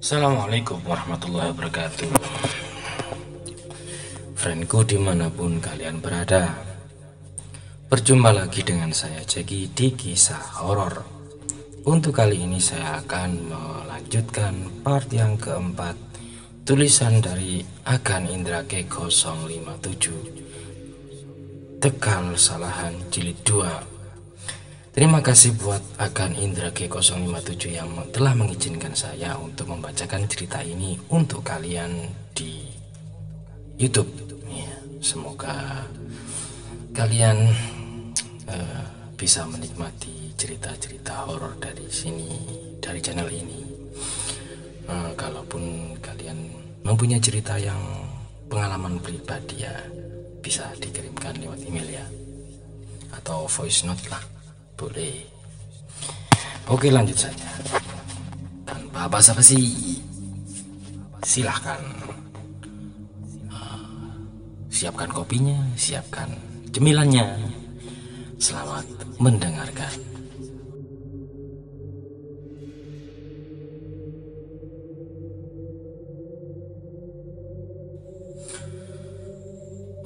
Assalamualaikum warahmatullahi wabarakatuh. Friendku dimanapun kalian berada, berjumpa lagi dengan saya Jeki di kisah horor. Untuk kali ini saya akan melanjutkan part yang keempat, tulisan dari Agan Indra K 057 Tegal Salahan Jilid 2. Terima kasih buat Agan Indra G 057 yang telah mengizinkan saya untuk membacakan cerita ini untuk kalian di YouTube. Ya, semoga kalian bisa menikmati cerita-cerita horor dari sini, dari channel ini. Kalaupun kalian mempunyai cerita yang pengalaman pribadi, ya bisa dikirimkan lewat email ya, atau voice note lah. Boleh. Oke, lanjut saja. Tanpa basa-basi, silahkan siapkan kopinya, siapkan cemilannya. Selamat mendengarkan.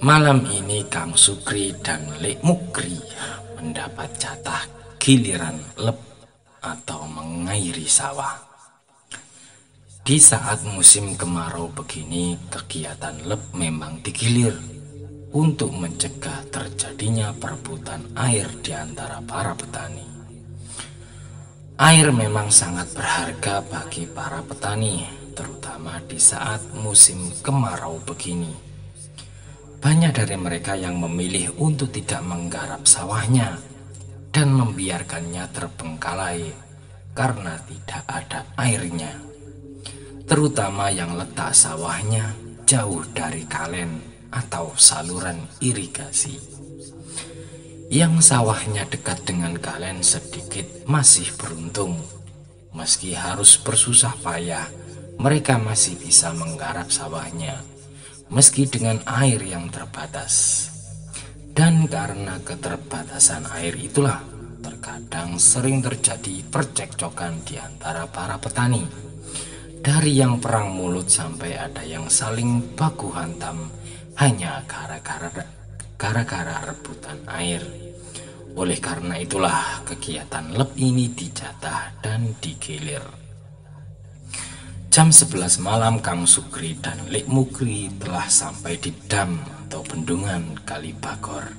Malam ini Kang Sukri dan Lek Mukri mendapat jatah giliran lep atau mengairi sawah. Di saat musim kemarau begini, kegiatan lep memang digilir untuk mencegah terjadinya perebutan air di antara para petani. Air memang sangat berharga bagi para petani, terutama di saat musim kemarau begini. Banyak dari mereka yang memilih untuk tidak menggarap sawahnya dan membiarkannya terbengkalai karena tidak ada airnya, terutama yang letak sawahnya jauh dari kalen atau saluran irigasi. Yang sawahnya dekat dengan kalen sedikit masih beruntung, meski harus bersusah payah mereka masih bisa menggarap sawahnya meski dengan air yang terbatas. Dan karena keterbatasan air itulah terkadang sering terjadi percekcokan di antara para petani. Dari yang perang mulut sampai ada yang saling baku hantam hanya gara-gara rebutan air. Oleh karena itulah kegiatan lep ini dijatah dan digilir. Jam 11 malam Kang Sukri dan Lek Mukri telah sampai di dam atau bendungan Kali Bagor.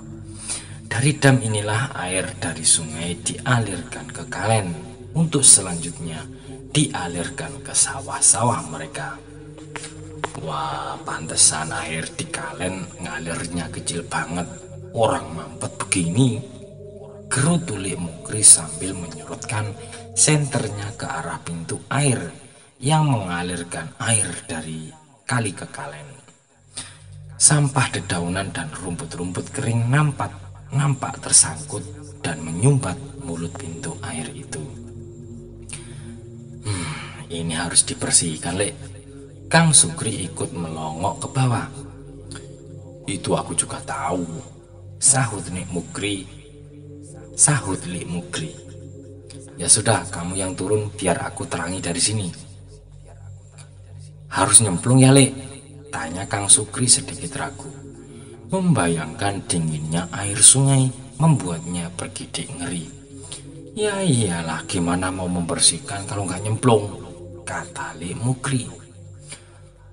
Dari dam inilah air dari sungai dialirkan ke kalen untuk selanjutnya dialirkan ke sawah-sawah mereka. Wah, pantesan air di kalen ngalirnya kecil banget, orang mampet begini, gerutu Lek Mukri sambil menyerutkan senternya ke arah pintu air yang mengalirkan air dari kali ke kalen. Sampah dedaunan dan rumput-rumput kering nampak tersangkut dan menyumbat mulut pintu air itu. Ini harus dibersihkan, Lek. Kang Sukri ikut melongok ke bawah. Itu aku juga tahu, sahut Lek Mukri. Ya sudah, kamu yang turun biar aku terangi dari sini. Harus nyemplung ya, Lek? Tanya Kang Sukri sedikit ragu. Membayangkan dinginnya air sungai membuatnya bergidik ngeri. Ya iyalah, gimana mau membersihkan kalau nggak nyemplung, kata Lek Mukri.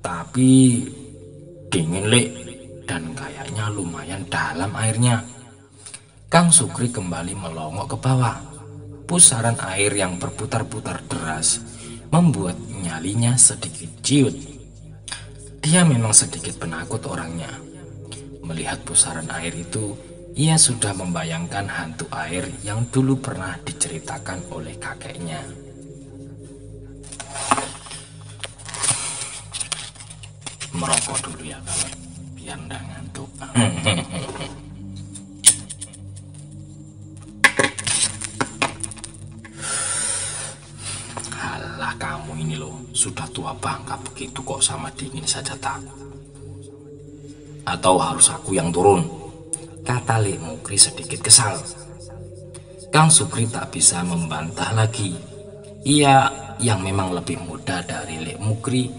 Tapi dingin, Lek, dan kayaknya lumayan dalam airnya. Kang Sukri kembali melongok ke bawah. Pusaran air yang berputar-putar deras membuat nyalinya sedikit ciut. Dia memang sedikit penakut orangnya. Melihat pusaran air itu, ia sudah membayangkan hantu air yang dulu pernah diceritakan oleh kakeknya. Merokok dulu ya, kawan, biar nggak ngantuk. Kamu ini loh, sudah tua bangka begitu kok sama dingin saja takut. Atau harus aku yang turun? Kata Lek Mukri sedikit kesal. Kang Sukri tak bisa membantah lagi. Ia yang memang lebih muda dari Lek Mukri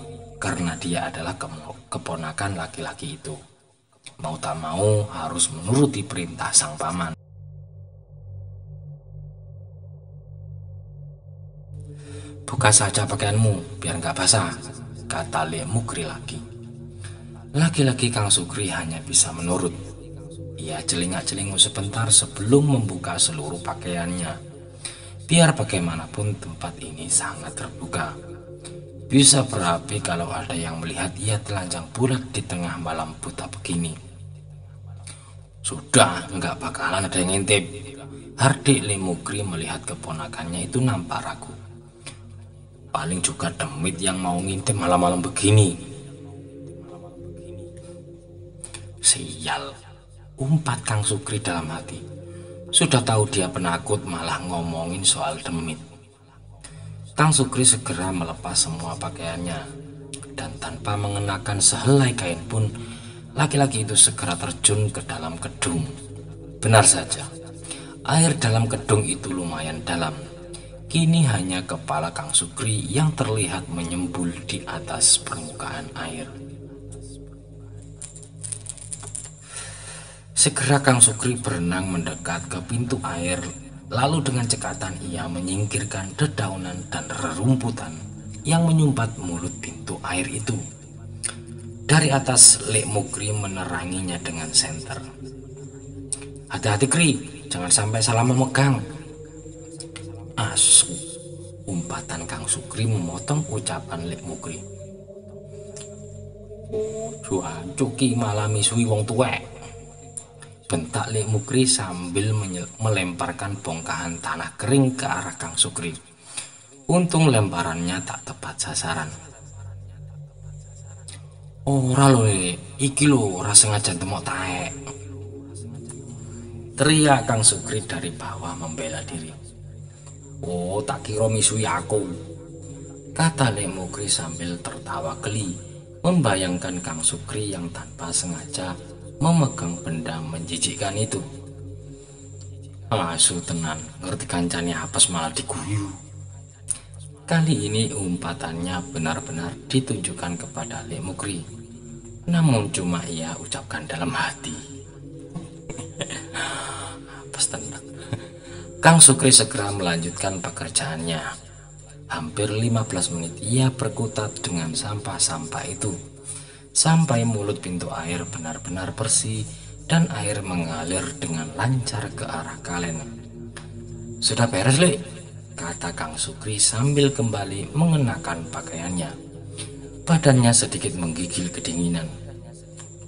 karena dia adalah keponakan laki-laki itu. Mau tak mau harus menuruti perintah sang paman. "Buka saja pakaianmu biar nggak basah," kata Lek Mukri lagi. Laki-laki Kang Sukri hanya bisa menurut. Ia celingak-celingu sebentar sebelum membuka seluruh pakaiannya. Biar bagaimanapun tempat ini sangat terbuka. Bisa berapi kalau ada yang melihat ia telanjang bulat di tengah malam buta begini. "Sudah, nggak bakalan ada yang ngintip." Hardik Lek Mukri melihat keponakannya itu nampak ragu. "Paling juga demit yang mau ngintip malam-malam begini." "Sial," umpat Kang Sukri dalam hati. Sudah tahu dia penakut malah ngomongin soal demit. Kang Sukri segera melepas semua pakaiannya, dan tanpa mengenakan sehelai kain pun, laki-laki itu segera terjun ke dalam kedung. Benar saja, air dalam kedung itu lumayan dalam. Kini hanya kepala Kang Sukri yang terlihat menyembul di atas permukaan air. Segera Kang Sukri berenang mendekat ke pintu air, lalu dengan cekatan ia menyingkirkan dedaunan dan rerumputan yang menyumbat mulut pintu air itu. Dari atas Lek Mukri meneranginya dengan senter. "Hati-hati Kri, jangan sampai salah memegang." "Asu," umpatan Kang Sukri memotong ucapan Lek Mukri. "Cuki malah misui wong tuwek," bentak Lek Mukri sambil melemparkan bongkahan tanah kering ke arah Kang Sukri. Untung lemparannya tak tepat sasaran. "Ora lho, iki lho ora sengaja temok taek," teriak Kang Sukri dari bawah membela diri. "Oh, tak kira misui aku," kata Lek Mukri sambil tertawa geli, membayangkan Kang Sukri yang tanpa sengaja memegang benda menjijikkan itu. "Asu tenan, ngerti kancane apes malah diguyu." Kali ini umpatannya benar-benar ditujukan kepada Lek Mukri, namun cuma ia ucapkan dalam hati. Apes tenan. Kang Sukri segera melanjutkan pekerjaannya. Hampir 15 menit ia berkutat dengan sampah-sampah itu, sampai mulut pintu air benar-benar bersih dan air mengalir dengan lancar ke arah kalen. "Sudah beres, Lek," kata Kang Sukri sambil kembali mengenakan pakaiannya. Badannya sedikit menggigil kedinginan.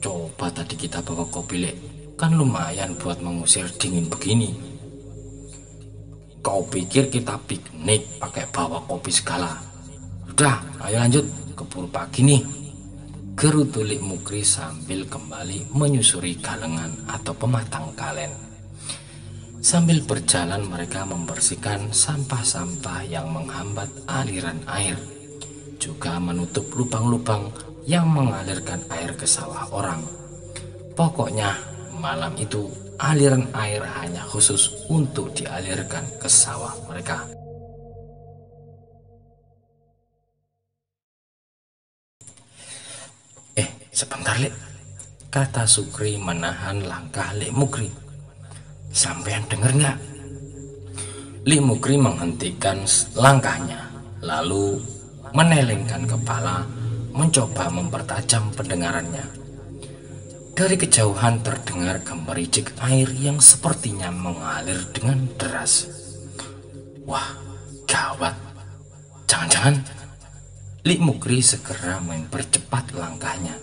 "Coba tadi kita bawa kopi, Lek, kan lumayan buat mengusir dingin begini." "Kau pikir kita piknik pakai bawa kopi segala? Udah, ayo lanjut, keburu pagi nih," gerutu Lek Mukri sambil kembali menyusuri galengan atau pematang kalen. Sambil berjalan mereka membersihkan sampah-sampah yang menghambat aliran air, juga menutup lubang-lubang yang mengalirkan air ke sawah orang. Pokoknya malam itu aliran air hanya khusus untuk dialirkan ke sawah mereka. "Sebentar, Lek," kata Sukri menahan langkah Lek Mukri. "Sampean denger nggak?" Lek Mukri menghentikan langkahnya, lalu menelengkan kepala, mencoba mempertajam pendengarannya. Dari kejauhan terdengar gemericik air yang sepertinya mengalir dengan deras. Wah, gawat. Jangan-jangan. Lek Mukri segera mempercepat langkahnya.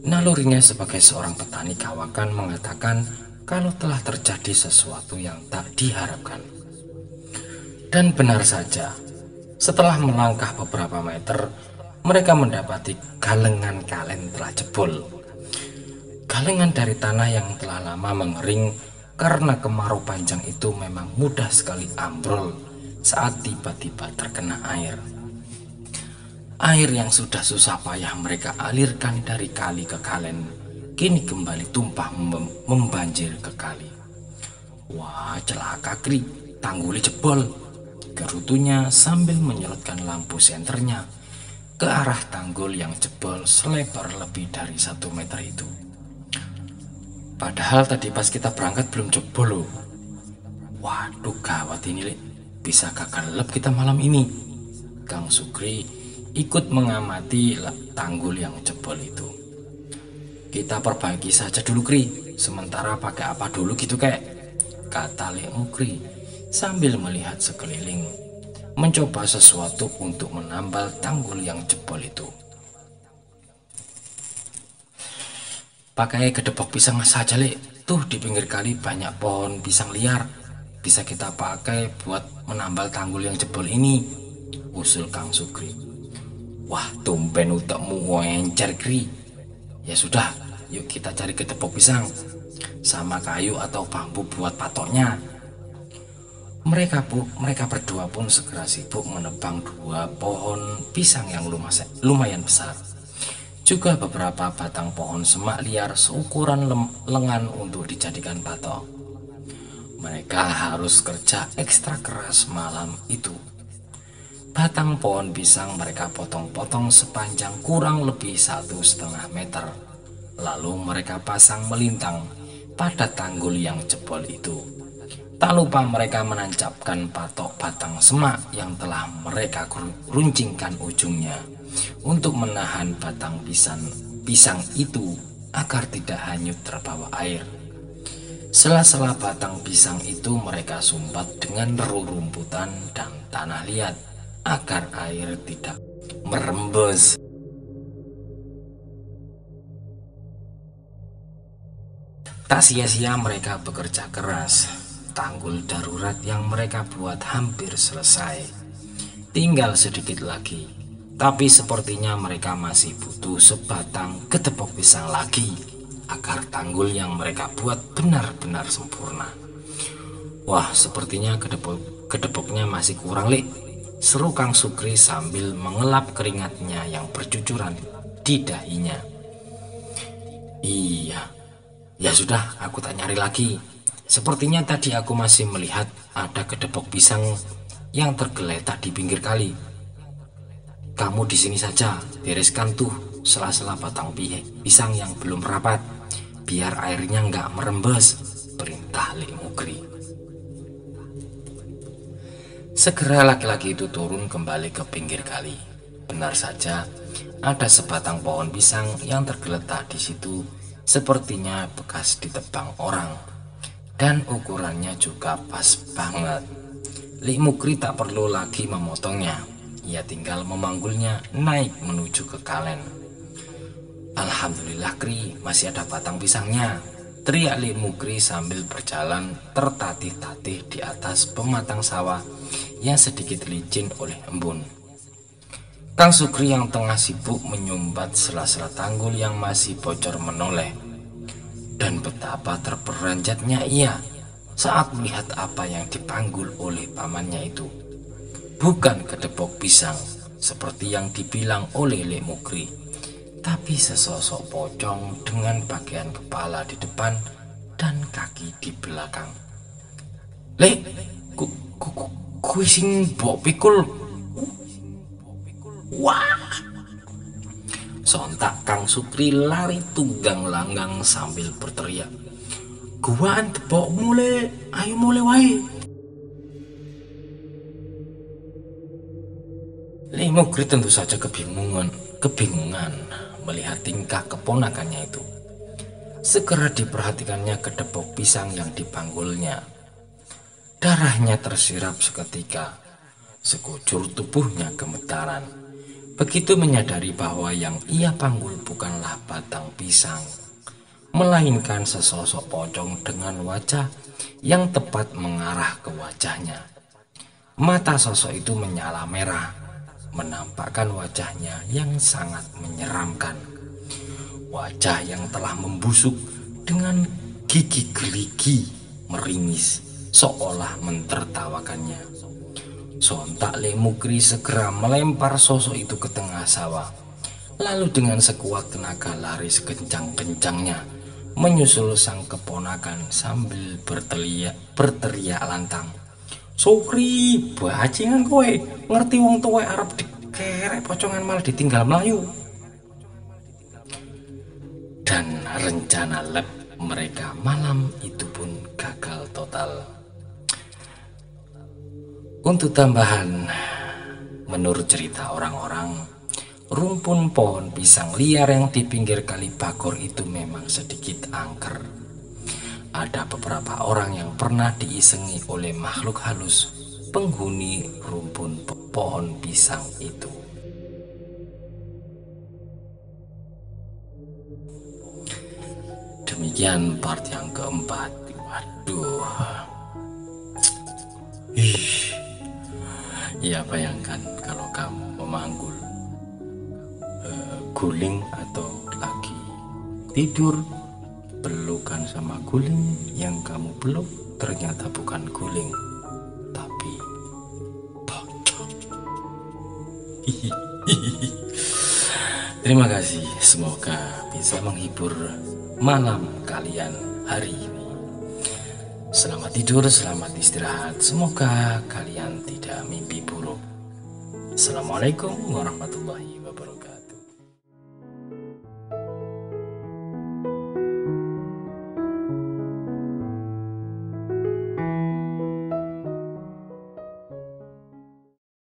Nalurinya sebagai seorang petani kawakan mengatakan kalau telah terjadi sesuatu yang tak diharapkan. Dan benar saja, setelah melangkah beberapa meter, mereka mendapati galengan kalen telah jebol. Galengan dari tanah yang telah lama mengering karena kemarau panjang itu memang mudah sekali ambrol saat tiba-tiba terkena air. Air yang sudah susah payah mereka alirkan dari kali ke kalen, kini kembali tumpah membanjir ke kali. "Wah, celaka Kri, tanggulnya jebol," gerutunya sambil menyerotkan lampu senternya ke arah tanggul yang jebol selebar lebih dari 1 meter itu. Padahal tadi pas kita berangkat belum jebol loh. Waduh gawat ini Lek, bisa gagal lep kita malam ini. Kang Sukri ikut mengamati tanggul yang jebol itu. Kita perbaiki saja dulu Kri, sementara pakai apa dulu gitu kek, kata Lek Mukri sambil melihat sekeliling, mencoba sesuatu untuk menambal tanggul yang jebol itu. Pakai kedepok pisang saja Lek, tuh di pinggir kali banyak pohon pisang liar, bisa kita pakai buat menambal tanggul yang jebol ini, usul Kang Sukri. Wah tumben utekmu encer Kri. Ya sudah, yuk kita cari kedepok pisang sama kayu atau bambu buat patoknya. Mereka berdua pun segera sibuk menebang 2 pohon pisang yang lumayan besar. Juga beberapa batang pohon semak liar seukuran lengan untuk dijadikan patok. Mereka harus kerja ekstra keras malam itu. Batang pohon pisang mereka potong-potong sepanjang kurang lebih 1,5 meter. Lalu mereka pasang melintang pada tanggul yang jebol itu. Tak lupa mereka menancapkan patok batang semak yang telah mereka runcingkan ujungnya untuk menahan batang pisang itu agar tidak hanyut terbawa air. Sela-sela batang pisang itu mereka sumbat dengan rerumputan dan tanah liat agar air tidak merembes. Tak sia-sia mereka bekerja keras. Tanggul darurat yang mereka buat hampir selesai. Tinggal sedikit lagi. Tapi sepertinya mereka masih butuh sebatang kedepok pisang lagi agar tanggul yang mereka buat benar-benar sempurna. Wah, sepertinya kedepoknya masih kurang Lek, seru Kang Sukri sambil mengelap keringatnya yang bercucuran di dahinya. Iya, ya sudah, aku tak nyari lagi. Sepertinya tadi aku masih melihat ada kedepok pisang yang tergeletak di pinggir kali. Kamu di sini saja, bereskan tuh sela-sela batang pisang yang belum rapat, biar airnya nggak merembes, perintah Lek Mukri. Segera laki-laki itu turun kembali ke pinggir kali. Benar saja, ada sebatang pohon pisang yang tergeletak di situ, sepertinya bekas ditebang orang. Dan ukurannya juga pas banget. Lek Mukri tak perlu lagi memotongnya. Ia tinggal memanggulnya naik menuju ke kalen. Alhamdulillah Kri, masih ada batang pisangnya, teriak Lek Mukri sambil berjalan tertatih-tatih di atas pematang sawah yang sedikit licin oleh embun. Kang Sukri yang tengah sibuk menyumbat sela-sela tanggul yang masih bocor menoleh. Dan betapa terperanjatnya ia saat melihat apa yang dipanggul oleh pamannya itu. Bukan kedepok pisang seperti yang dibilang oleh Lek Mukri, tapi sesosok pocong dengan bagian kepala di depan dan kaki di belakang. Lek, ku sing mbok pikul. Wah! Sontak Kang Sukri lari tunggang langgang sambil berteriak, "Guaan tebok mulai, ayo mulai wae." Lek Mukri tentu saja kebingungan melihat tingkah keponakannya itu. Segera diperhatikannya kedepok pisang yang dipanggulnya. Darahnya tersirap seketika, sekujur tubuhnya gemetaran. Begitu menyadari bahwa yang ia panggul bukanlah batang pisang, melainkan sesosok pocong dengan wajah yang tepat mengarah ke wajahnya. Mata sosok itu menyala merah, menampakkan wajahnya yang sangat menyeramkan. Wajah yang telah membusuk dengan gigi gerigi meringis, seolah mentertawakannya. Sontak Lek Mukri segera melempar sosok itu ke tengah sawah. Lalu dengan sekuat tenaga lari sekencang-kencangnya menyusul sang keponakan sambil berteriak lantang, Sukri, bajingan kowe, ngerti wong tuwa arep dikerek pocongan malah ditinggal melayu. Dan rencana lab mereka malam itu pun gagal total. Untuk tambahan, menurut cerita orang-orang, rumpun pohon pisang liar yang di pinggir kali Bagor itu memang sedikit angker. Ada beberapa orang yang pernah diisengi oleh makhluk halus penghuni rumpun pohon pisang itu. Demikian part yang keempat. Waduh. Ya bayangkan kalau kamu memanggul guling atau lagi tidur, pelukan sama guling, yang kamu peluk ternyata bukan guling tapi pocong. Terima kasih, semoga bisa menghibur malam kalian hari ini. Selamat tidur, selamat istirahat, semoga kalian tidak mimpi buruk. Assalamualaikum warahmatullahi wabarakatuh.